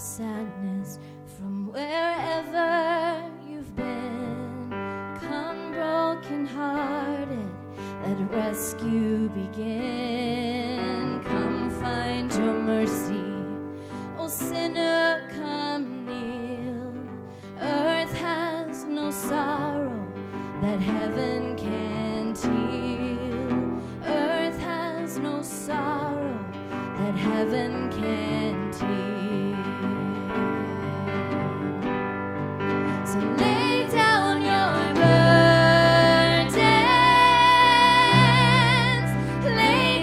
sadness from wherever you've been. Come broken-hearted, let rescue begin. Come find your mercy, O sinner, come kneel. Earth has no sorrow that heaven can't heal. Earth has no sorrow that heaven can't heal. So lay down your burdens, lay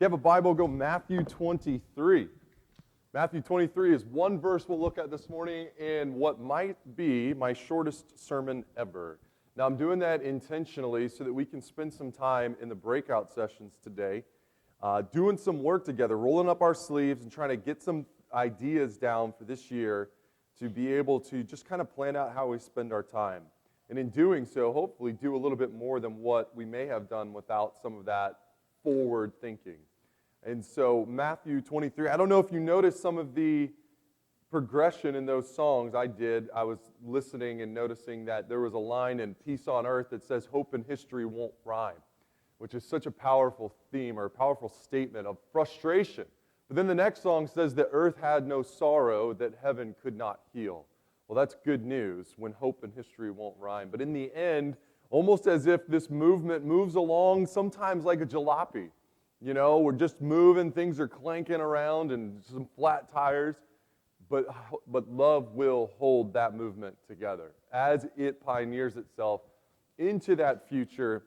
you have a Bible, go Matthew 23. Matthew 23 is one verse we'll look at this morning in what might be my shortest sermon ever. Now, I'm doing that intentionally so that we can spend some time in the breakout sessions today, doing some work together, rolling up our sleeves and trying to get some ideas down for this year to be able to just kind of plan out how we spend our time. And in doing so, hopefully do a little bit more than what we may have done without some of that forward thinking. And so Matthew 23, I don't know if you noticed some of the progression in those songs. I did. I was listening and noticing that there was a line in Peace on Earth that says, hope and history won't rhyme, which is such a powerful theme or a powerful statement of frustration. But then the next song says that earth had no sorrow that heaven could not heal. Well, that's good news when hope and history won't rhyme. But in the end, almost as if this movement moves along sometimes like a jalopy. You know, we're just moving, things are clanking around and some flat tires, but love will hold that movement together as it pioneers itself into that future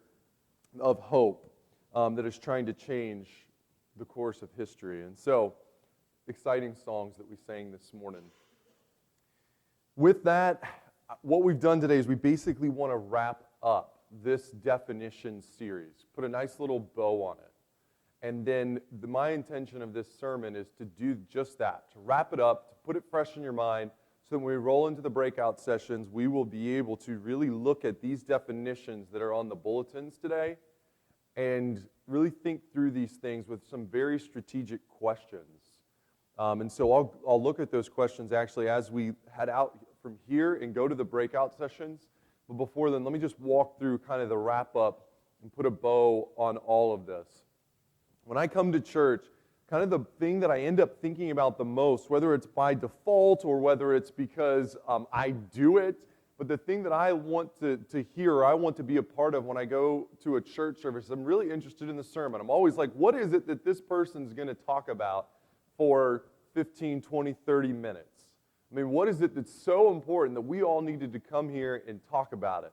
of hope that is trying to change the course of history. And so, exciting songs that we sang this morning. With that, what we've done today is we basically want to wrap up this definition series, put a nice little bow on it. And then my intention of this sermon is to do just that, to wrap it up, to put it fresh in your mind, so that when we roll into the breakout sessions, we will be able to really look at these definitions that are on the bulletins today and really think through these things with some very strategic questions. And so I'll look at those questions actually as we head out from here and go to the breakout sessions. But before then, let me just walk through kind of the wrap up and put a bow on all of this. When I come to church, kind of the thing that I end up thinking about the most, whether it's by default or whether it's because I do it, but the thing that I want to hear, or I want to be a part of when I go to a church service, I'm really interested in the sermon. I'm always like, what is it that this person's going to talk about for 15, 20, 30 minutes? I mean, what is it that's so important that we all needed to come here and talk about it,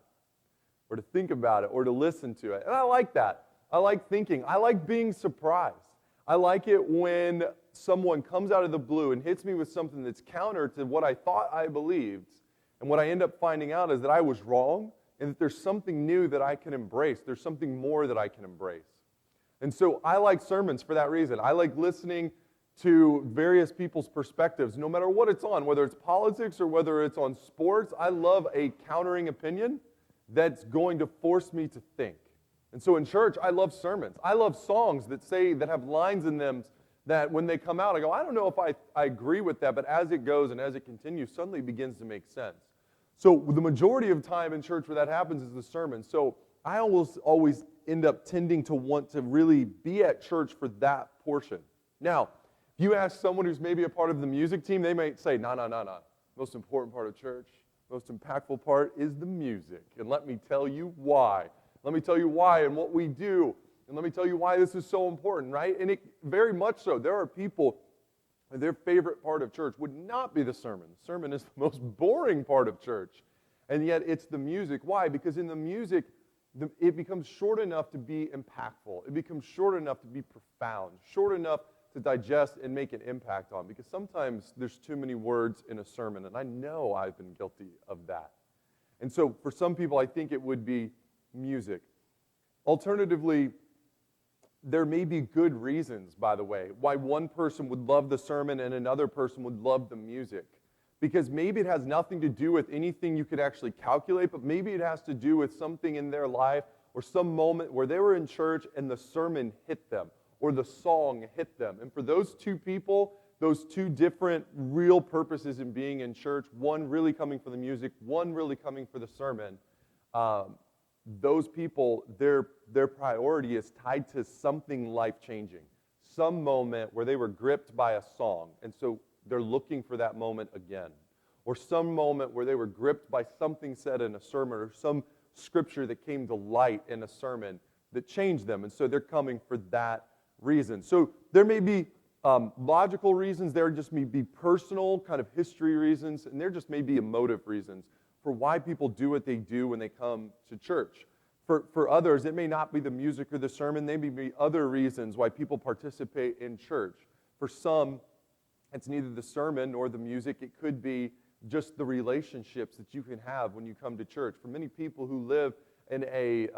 or to think about it, or to listen to it? And I like that. I like thinking. I like being surprised. I like it when someone comes out of the blue and hits me with something that's counter to what I thought I believed. And what I end up finding out is that I was wrong and that there's something new that I can embrace. There's something more that I can embrace. And so I like sermons for that reason. I like listening to various people's perspectives, no matter what it's on, whether it's politics or whether it's on sports. I love a countering opinion that's going to force me to think. And so in church, I love sermons. I love songs that have lines in them that when they come out, I go, I don't know if I agree with that, but as it goes and as it continues, suddenly it begins to make sense. So the majority of time in church where that happens is the sermon. So I always end up tending to want to really be at church for that portion. Now, if you ask someone who's maybe a part of the music team, they might say, no. Most important part of church, most impactful part is the music. And let me tell you why. Let me tell you why and what we do. And let me tell you why this is so important, right? And it very much so. There are people, their favorite part of church would not be the sermon. The sermon is the most boring part of church. And yet it's the music. Why? Because in the music, it becomes short enough to be impactful. It becomes short enough to be profound, short enough to digest and make an impact on. Because sometimes there's too many words in a sermon, and I know I've been guilty of that. And so for some people, I think it would be music. Alternatively, there may be good reasons, by the way, why one person would love the sermon and another person would love the music. Because maybe it has nothing to do with anything you could actually calculate, but maybe it has to do with something in their life or some moment where they were in church and the sermon hit them or the song hit them. And for those two people, those two different real purposes in being in church, one really coming for the music, one really coming for the sermon, those people, their priority is tied to something life-changing, some moment where they were gripped by a song, and so they're looking for that moment again. Or some moment where they were gripped by something said in a sermon or some scripture that came to light in a sermon that changed them, and so they're coming for that reason. So there may be logical reasons, there just may be personal kind of history reasons, and there just may be emotive reasons for why people do what they do when they come to church. For others, it may not be the music or the sermon. There may be other reasons why people participate in church. For some, it's neither the sermon nor the music. It could be just the relationships that you can have when you come to church. For many people who live in a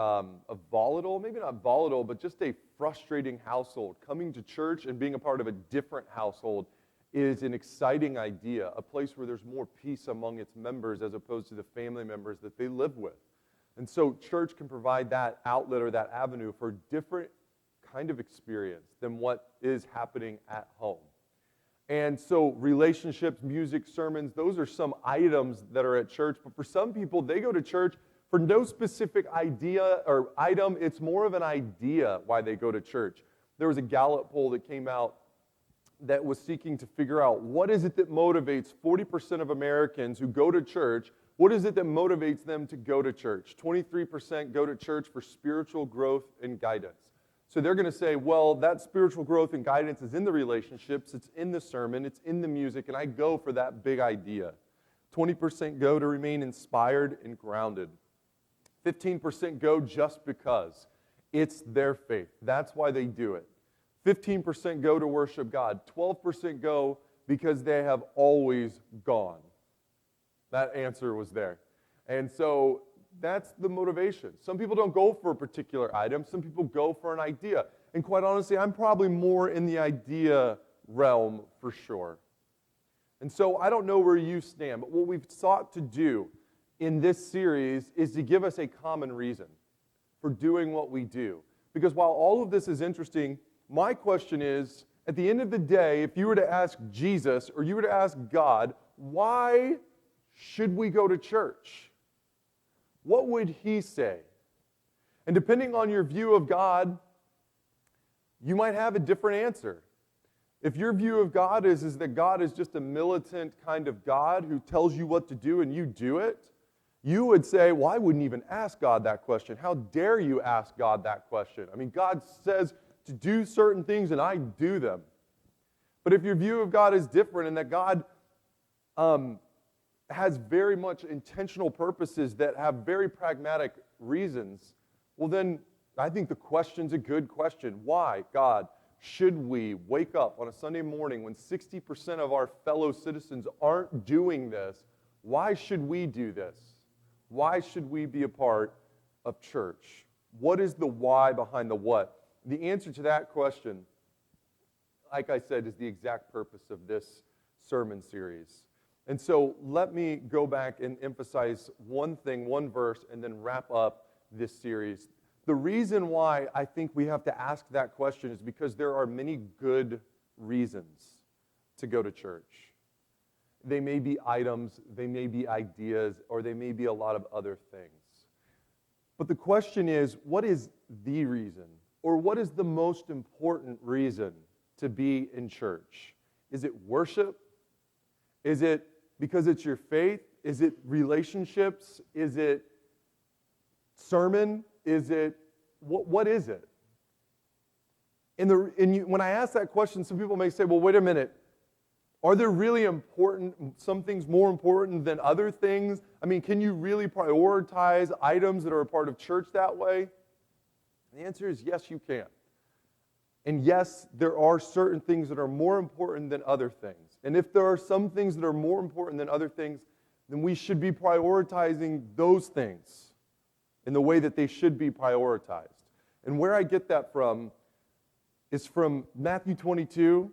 volatile, maybe not volatile, but just a frustrating household, coming to church and being a part of a different household is an exciting idea, a place where there's more peace among its members as opposed to the family members that they live with. And so church can provide that outlet or that avenue for a different kind of experience than what is happening at home. And so relationships, music, sermons, those are some items that are at church. But for some people, they go to church for no specific idea or item. It's more of an idea why they go to church. There was a Gallup poll that came out that was seeking to figure out what is it that motivates 40% of Americans who go to church. What is it that motivates them to go to church? 23% go to church for spiritual growth and guidance. So they're going to say, well, that spiritual growth and guidance is in the relationships, it's in the sermon, it's in the music, and I go for that big idea. 20% go to remain inspired and grounded. 15% go just because. It's their faith. That's why they do it. 15% go to worship God. 12% go because they have always gone. That answer was there. And so that's the motivation. Some people don't go for a particular item. Some people go for an idea. And quite honestly, I'm probably more in the idea realm for sure. And so I don't know where you stand, but what we've sought to do in this series is to give us a common reason for doing what we do. Because while all of this is interesting, my question is, at the end of the day, if you were to ask Jesus or you were to ask God, why should we go to church? What would he say? And depending on your view of God, you might have a different answer. If your view of God is that God is just a militant kind of God who tells you what to do and you do it, you would say, well, I wouldn't even ask God that question. How dare you ask God that question? I mean, God says to do certain things and I do them. But if your view of God is different and that God has very much intentional purposes that have very pragmatic reasons, well then I think the question's a good question. Why, God, should we wake up on a Sunday morning when 60% of our fellow citizens aren't doing this? Why should we do this? Why should we be a part of church? What is the why behind the what? The answer to that question, like I said, is the exact purpose of this sermon series. And so let me go back and emphasize one thing, one verse, and then wrap up this series. The reason why I think we have to ask that question is because there are many good reasons to go to church. They may be items, they may be ideas, or they may be a lot of other things. But the question is, what is the reason? Or what is the most important reason to be in church? Is it worship? Is it because it's your faith? Is it relationships? Is it sermon? Is it, what is it? When I ask that question, some people may say, well, wait a minute. Are there really some things more important than other things? I mean, can you really prioritize items that are a part of church that way? And the answer is yes, you can. And yes, there are certain things that are more important than other things. And if there are some things that are more important than other things, then we should be prioritizing those things in the way that they should be prioritized. And where I get that from is from Matthew 22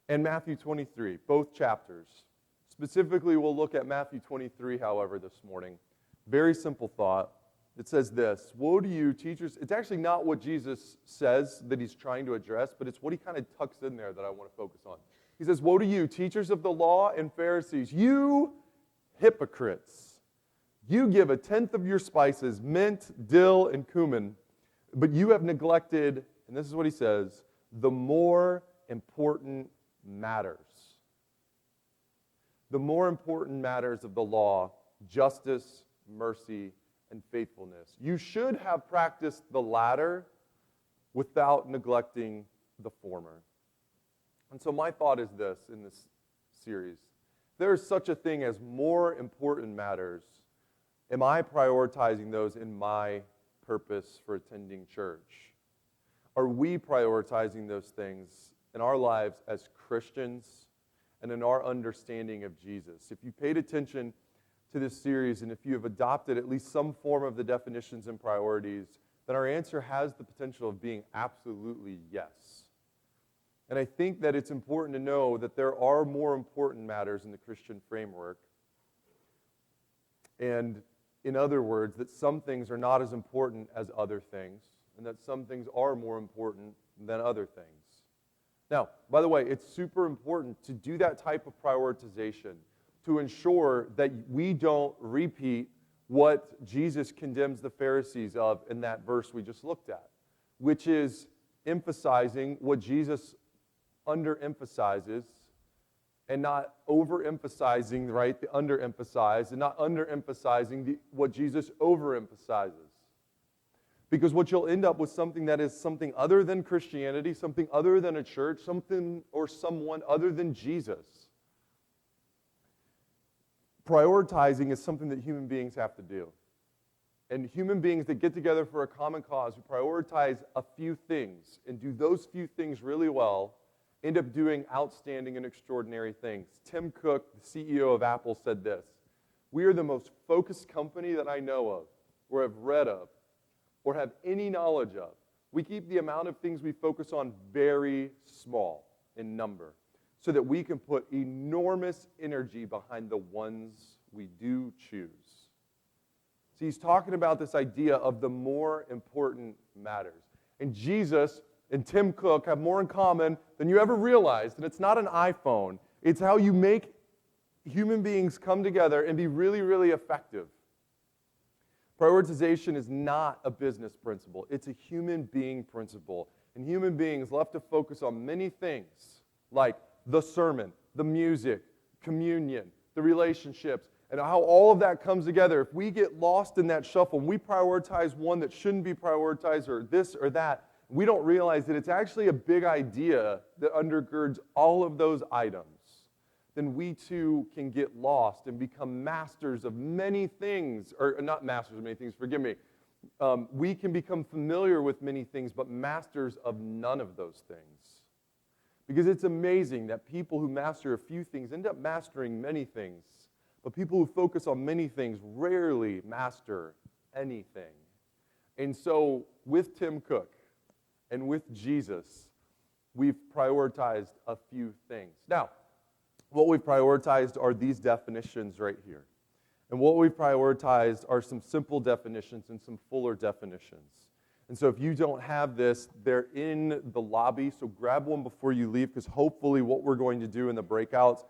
and Matthew 23, both chapters. Specifically, we'll look at Matthew 23, however, this morning. Very simple thought. It says this, woe to you, teachers. It's actually not what Jesus says that he's trying to address, but it's what he kind of tucks in there that I want to focus on. He says, woe to you, teachers of the law and Pharisees, you hypocrites. You give 1/10 of your spices, mint, dill, and cumin, but you have neglected, and this is what he says, the more important matters. The more important matters of the law, justice, mercy, and faithfulness. You should have practiced the latter without neglecting the former. And so my thought is this in this series. There is such a thing as more important matters. Am I prioritizing those in my purpose for attending church? Are we prioritizing those things in our lives as Christians and in our understanding of Jesus? If you paid attention to this series and if you have adopted at least some form of the definitions and priorities, then our answer has the potential of being absolutely yes. And I think that it's important to know that there are more important matters in the Christian framework. And in other words, that some things are not as important as other things, and that some things are more important than other things. Now, by the way, it's super important to do that type of prioritization to ensure that we don't repeat what Jesus condemns the Pharisees of in that verse we just looked at, which is emphasizing what Jesus underemphasizes and not overemphasizing, right, the underemphasize, and not underemphasizing what Jesus overemphasizes. Because what you'll end up with something that is something other than Christianity, something other than a church, something or someone other than Jesus. Prioritizing is something that human beings have to do. And human beings that get together for a common cause, who prioritize a few things and do those few things really well, end up doing outstanding and extraordinary things. Tim Cook, the CEO of Apple, said this: "We are the most focused company that I know of, or have read of, or have any knowledge of. We keep the amount of things we focus on very small in number, so that we can put enormous energy behind the ones we do choose." See, he's talking about this idea of the more important matters. And Jesus and Tim Cook have more in common than you ever realized. And it's not an iPhone. It's how you make human beings come together and be really, really effective. Prioritization is not a business principle. It's a human being principle. And human beings love to focus on many things, like the sermon, the music, communion, the relationships, and how all of that comes together. If we get lost in that shuffle and we prioritize one that shouldn't be prioritized, or this or that, we don't realize that it's actually a big idea that undergirds all of those items, then we too can get lost and become masters of many things, or not masters of many things, forgive me. We can become familiar with many things, but masters of none of those things. Because it's amazing that people who master a few things end up mastering many things, but people who focus on many things rarely master anything. And so with Tim Cook and with Jesus, we've prioritized a few things. Now, what we've prioritized are these definitions right here. And what we've prioritized are some simple definitions and some fuller definitions. And so if you don't have this, they're in the lobby, so grab one before you leave, because hopefully what we're going to do in the breakouts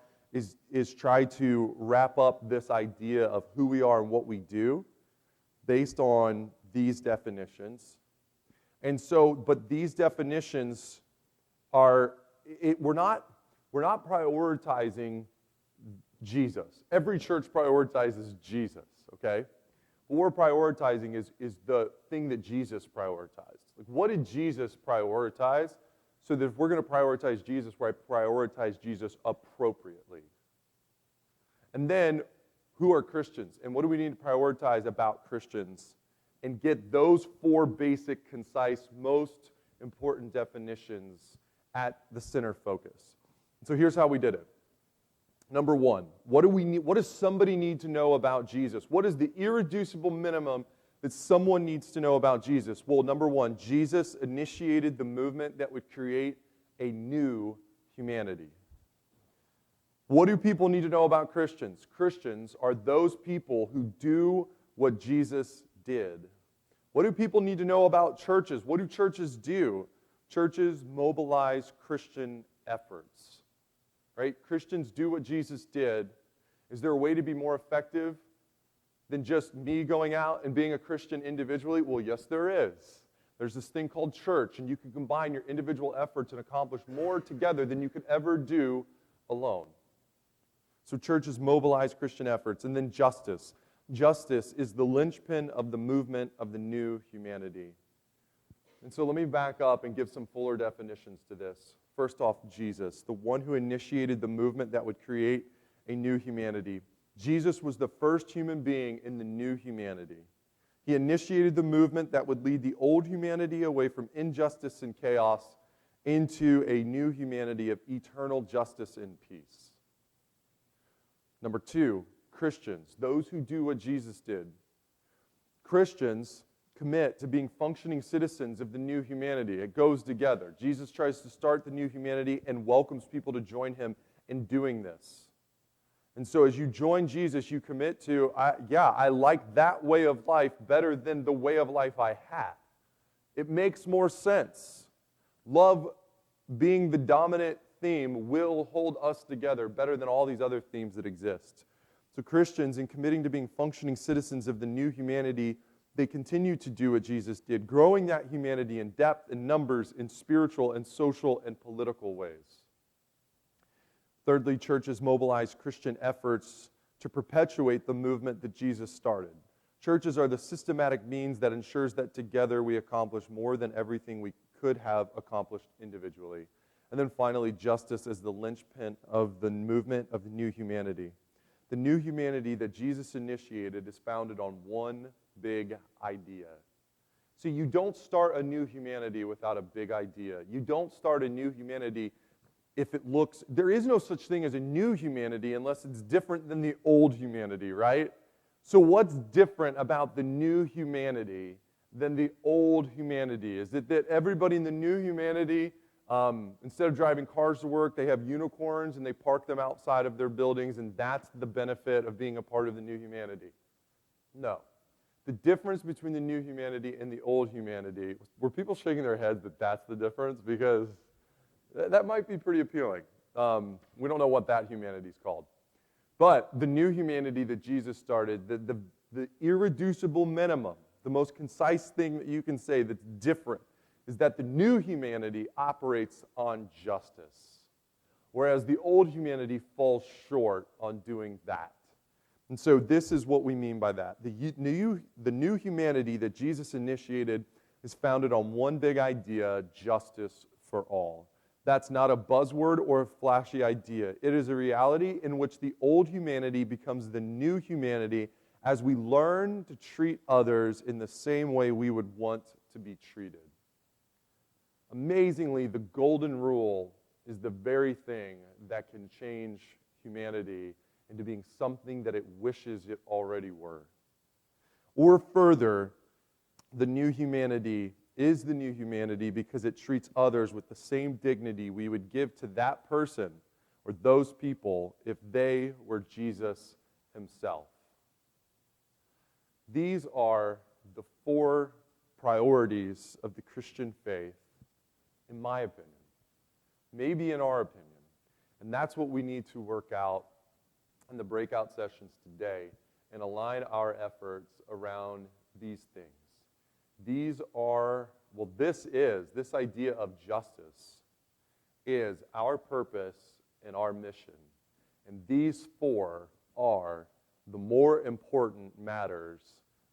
is try to wrap up this idea of who we are and what we do based on these definitions. And so, but these definitions are, we're not prioritizing Jesus. Every church prioritizes Jesus, okay? What we're prioritizing is the thing that Jesus prioritized. Like, what did Jesus prioritize? So that if we're going to prioritize Jesus, we prioritize Jesus appropriately. And then, who are Christians? And what do we need to prioritize about Christians? And get those four basic, concise, most important definitions at the center focus. So here's how we did it. Number one, what do we need? What does somebody need to know about Jesus? What is the irreducible minimum that someone needs to know about Jesus? Well, number one, Jesus initiated the movement that would create a new humanity. What do people need to know about Christians? Christians are those people who do what Jesus did. What do people need to know about churches? What do churches do? Churches mobilize Christian efforts. Right? Christians do what Jesus did. Is there a way to be more effective than just me going out and being a Christian individually? Well, yes, there is. There's this thing called church, and you can combine your individual efforts and accomplish more together than you could ever do alone. So churches mobilize Christian efforts. And then justice. Justice is the linchpin of the movement of the new humanity. And so let me back up and give some fuller definitions to this. First off, Jesus, the one who initiated the movement that would create a new humanity. Jesus was the first human being in the new humanity. He initiated the movement that would lead the old humanity away from injustice and chaos into a new humanity of eternal justice and peace. Number 2, Christians, those who do what Jesus did. Christians commit to being functioning citizens of the new humanity. It goes together. Jesus tries to start the new humanity and welcomes people to join him in doing this. And so as you join Jesus, you commit to, I like that way of life better than the way of life I had. It makes more sense. Love being the dominant theme will hold us together better than all these other themes that exist. So Christians, in committing to being functioning citizens of the new humanity, they continue to do what Jesus did, growing that humanity in depth and numbers in spiritual and social and political ways. Thirdly, churches mobilize Christian efforts to perpetuate the movement that Jesus started. Churches are the systematic means that ensures that together we accomplish more than everything we could have accomplished individually. And then finally, justice as the linchpin of the movement of the new humanity. The new humanity that Jesus initiated is founded on one big idea. See, you don't start a new humanity without a big idea. You don't start a new humanity if it looks, there is no such thing as a new humanity unless it's different than the old humanity, right? So what's different about the new humanity than the old humanity? Is it that everybody in the new humanity, instead of driving cars to work, they have unicorns and they park them outside of their buildings, and that's the benefit of being a part of the new humanity? No. The difference between the new humanity and the old humanity, were people shaking their heads that that's the difference? Because that might be pretty appealing. We don't know what that humanity is called. But the new humanity that Jesus started, the irreducible minimum, the most concise thing that you can say that's different, is that the new humanity operates on justice, whereas the old humanity falls short on doing that. And so this is what we mean by that. The new humanity that Jesus initiated is founded on one big idea: justice for all. That's not a buzzword or a flashy idea. It is a reality in which the old humanity becomes the new humanity as we learn to treat others in the same way we would want to be treated. Amazingly, the golden rule is the very thing that can change humanity into being something that it wishes it already were. Or further, the new humanity is the new humanity because it treats others with the same dignity we would give to that person or those people if they were Jesus himself. These are the 4 priorities of the Christian faith, in my opinion, maybe in our opinion. And that's what we need to work out in the breakout sessions today and align our efforts around these things. These are, this idea of justice is our purpose and our mission. And these 4 are the more important matters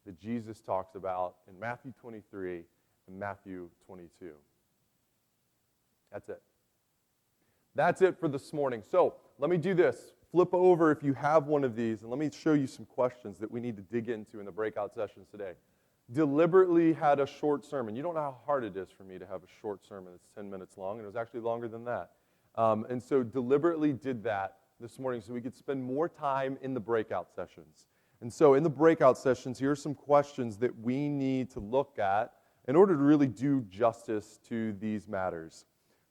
that Jesus talks about in Matthew 23 and Matthew 22. That's it. That's it for this morning. So let me do this. Flip over if you have one of these, and let me show you some questions that we need to dig into in the breakout sessions today. Deliberately had a short sermon. You don't know how hard it is for me to have a short sermon that's 10 minutes long, and it was actually longer than that. And so deliberately did that this morning so we could spend more time in the breakout sessions. And so in the breakout sessions, here are some questions that we need to look at in order to really do justice to these matters.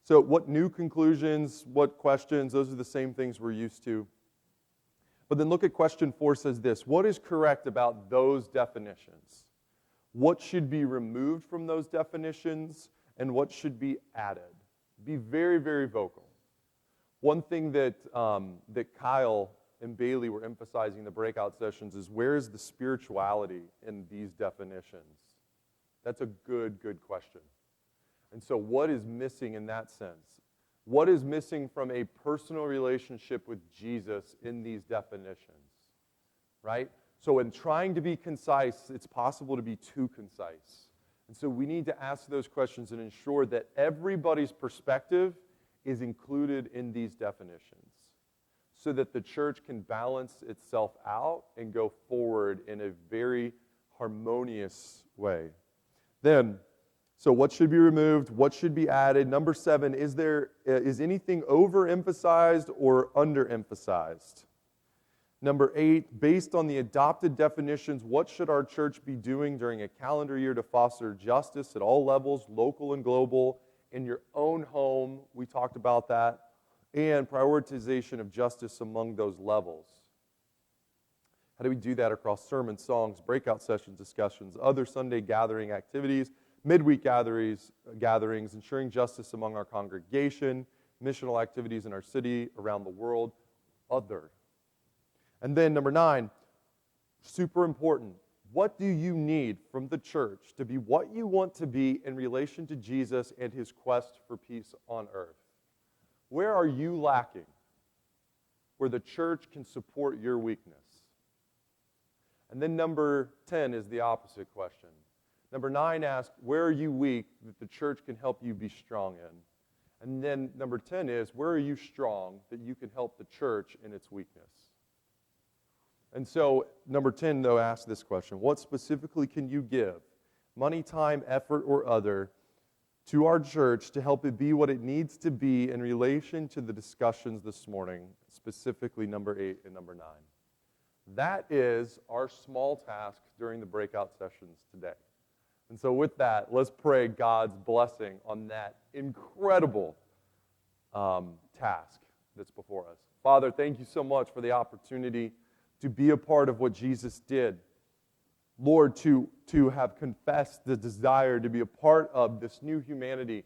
So what new conclusions, what questions, those are the same things we're used to. But then look at question 4, says this: what is correct about those definitions? What should be removed from those definitions and what should be added? Be very, very vocal. One thing that Kyle and Bailey were emphasizing in the breakout sessions is, where is the spirituality in these definitions? That's a good question. And so what is missing in that sense? What is missing from a personal relationship with Jesus in these definitions? Right? So in trying to be concise, it's possible to be too concise. And so we need to ask those questions and ensure that everybody's perspective is included in these definitions so that the church can balance itself out and go forward in a very harmonious way. Then, so what should be removed? What should be added? Number 7, is anything overemphasized or underemphasized? Number 8, based on the adopted definitions, what should our church be doing during a calendar year to foster justice at all levels, local and global, in your own home? We talked about that. And prioritization of justice among those levels. How do we do that across sermons, songs, breakout sessions, discussions, other Sunday gathering activities, midweek gatherings, ensuring justice among our congregation, missional activities in our city, around the world, other. And then number 9, super important, what do you need from the church to be what you want to be in relation to Jesus and his quest for peace on earth? Where are you lacking where the church can support your weakness? And then number 10 is the opposite question. Number 9 asks, where are you weak that the church can help you be strong in? And then number 10 is, where are you strong that you can help the church in its weakness? And so number 10, though, asks this question: what specifically can you give, money, time, effort, or other, to our church to help it be what it needs to be in relation to the discussions this morning, specifically number 8 and number 9? That is our small task during the breakout sessions today. And so with that, let's pray God's blessing on that incredible task that's before us. Father, thank you so much for the opportunity to be a part of what Jesus did. Lord, to have confessed the desire to be a part of this new humanity,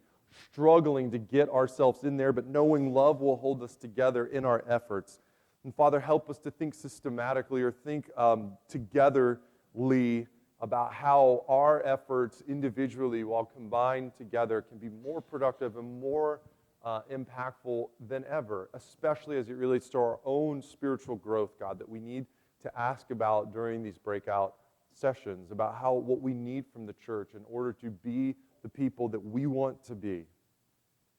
struggling to get ourselves in there, but knowing love will hold us together in our efforts. And Father, help us to think systematically or think togetherly about how our efforts individually, while combined together, can be more productive and more impactful than ever, especially as it relates to our own spiritual growth, God, that we need to ask about during these breakout sessions, about what we need from the church in order to be the people that we want to be.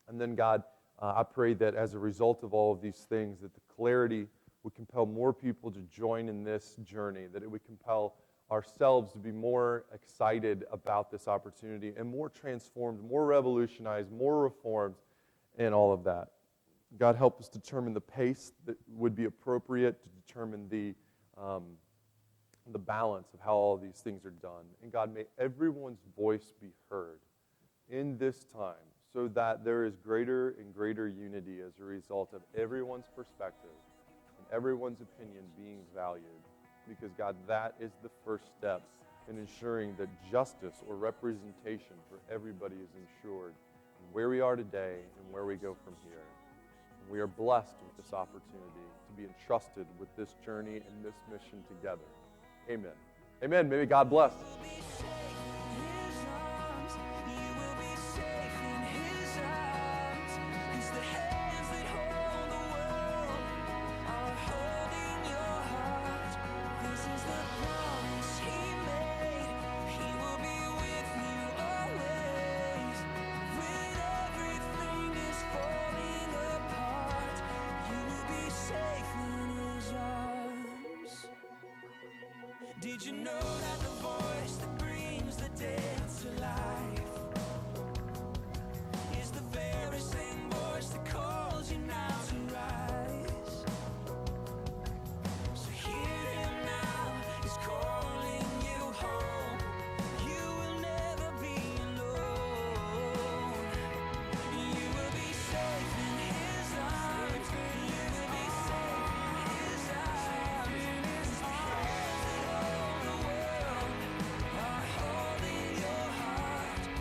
And then, God, I pray that as a result of all of these things, that the clarity would compel more people to join in this journey, that it would compel ourselves to be more excited about this opportunity and more transformed, more revolutionized, more reformed, and all of that. God, help us determine the pace that would be appropriate to determine the balance of how all of these things are done. And God, may everyone's voice be heard in this time so that there is greater and greater unity as a result of everyone's perspective and everyone's opinion being valued. Because, God, that is the first step in ensuring that justice or representation for everybody is ensured in where we are today and where we go from here. And we are blessed with this opportunity to be entrusted with this journey and this mission together. Amen. Amen. May God bless. Did you know that the voice that brings the dead to life is the very same voice that calls you now to rise? So hear him now, he's calling you home. You will never be alone. You will be safe in his arms. You will be safe in his arms. His hands that hold the world are holding your heart.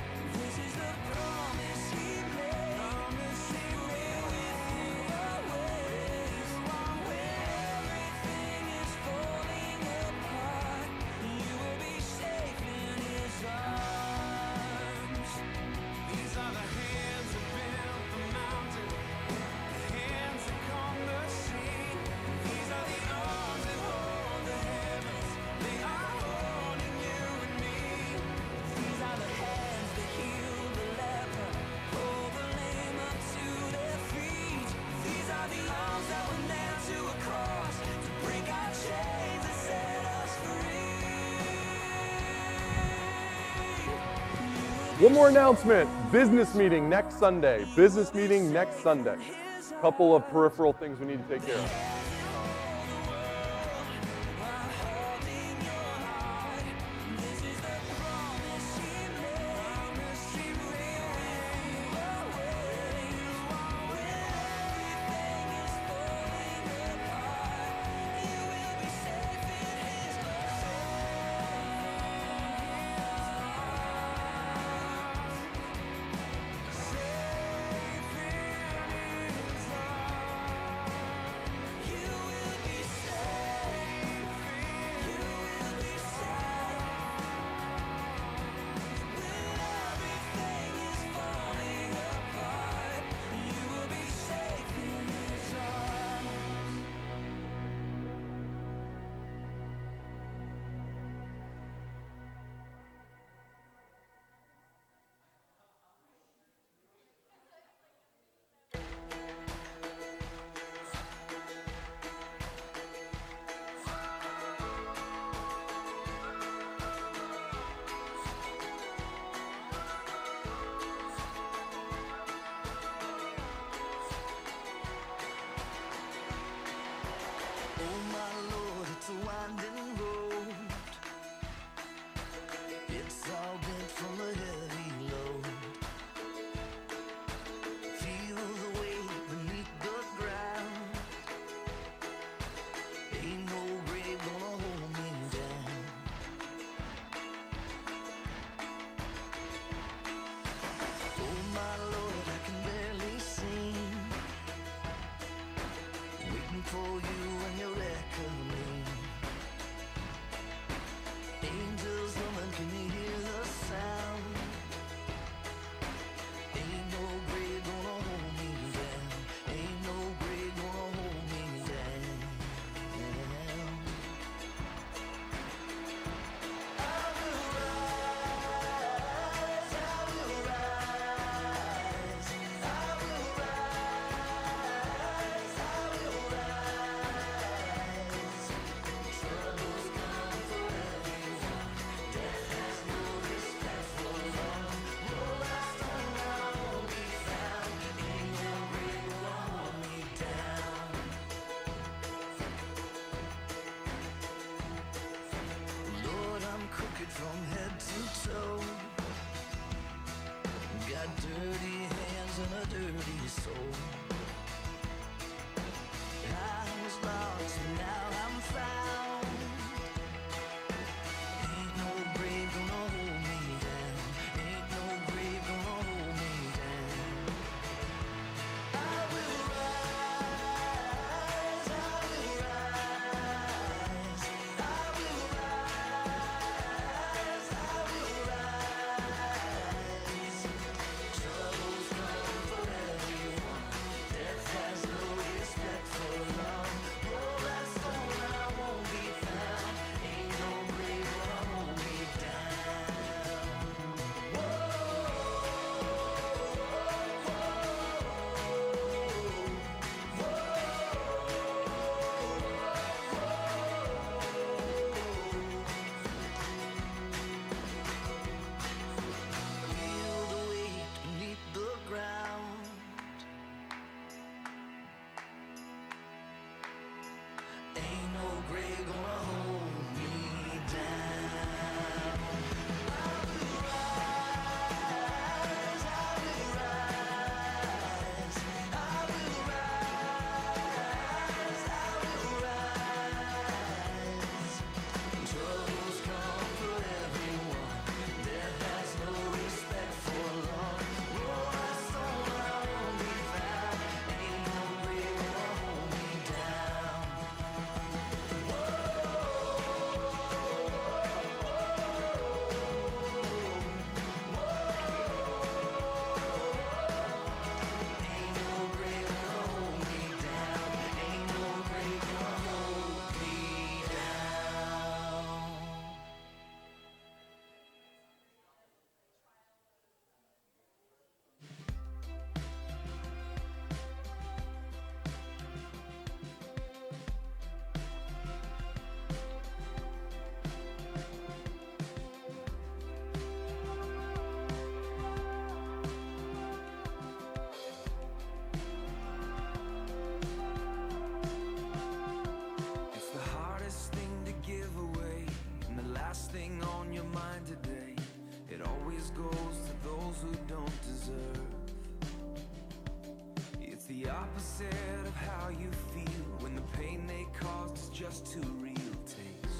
One more announcement. Business meeting next Sunday. Business meeting next Sunday. Couple of peripheral things we need to take care of. mine today. It always goes to those who don't deserve. It's the opposite of how you feel when the pain they caused is just too real. Takes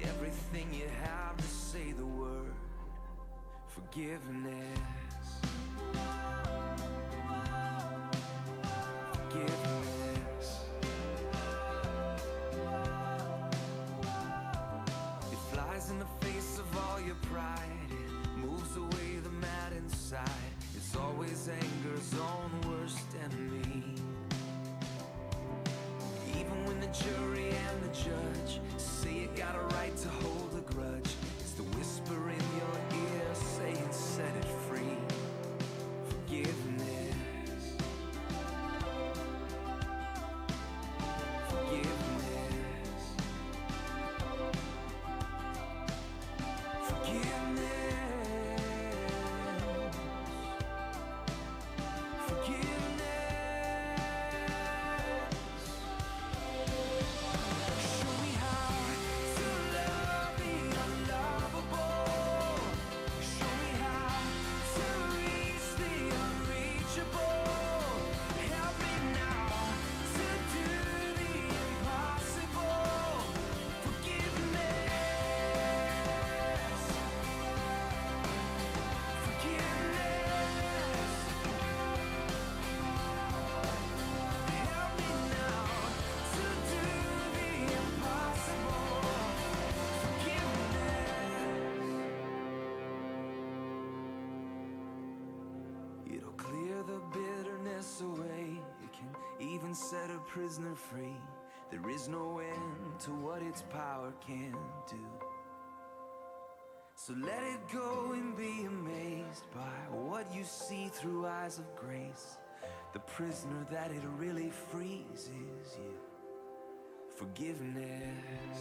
everything you have to say the word forgiveness. Forgiveness. It flies in the face of all your pride. It moves away the mad inside. It's always anger's own worst enemy. Even when the jury and the judge say you got a right to hold a grudge, it's the whisper in your ear saying set it free. Forgiveness. Forgiveness. Forgiveness. Forgiveness. Show me how to love the unlovable. Show me how to reach the unreachable. Help me now to do the impossible. Forgiveness. Forgiveness. Help me now to do the impossible. Forgiveness. It'll clear the bitterness away. It can even set a prisoner free. There is no end to what its power can do. So let it go and be amazed by what you see through eyes of grace. The prisoner that it really frees is you. Forgiveness.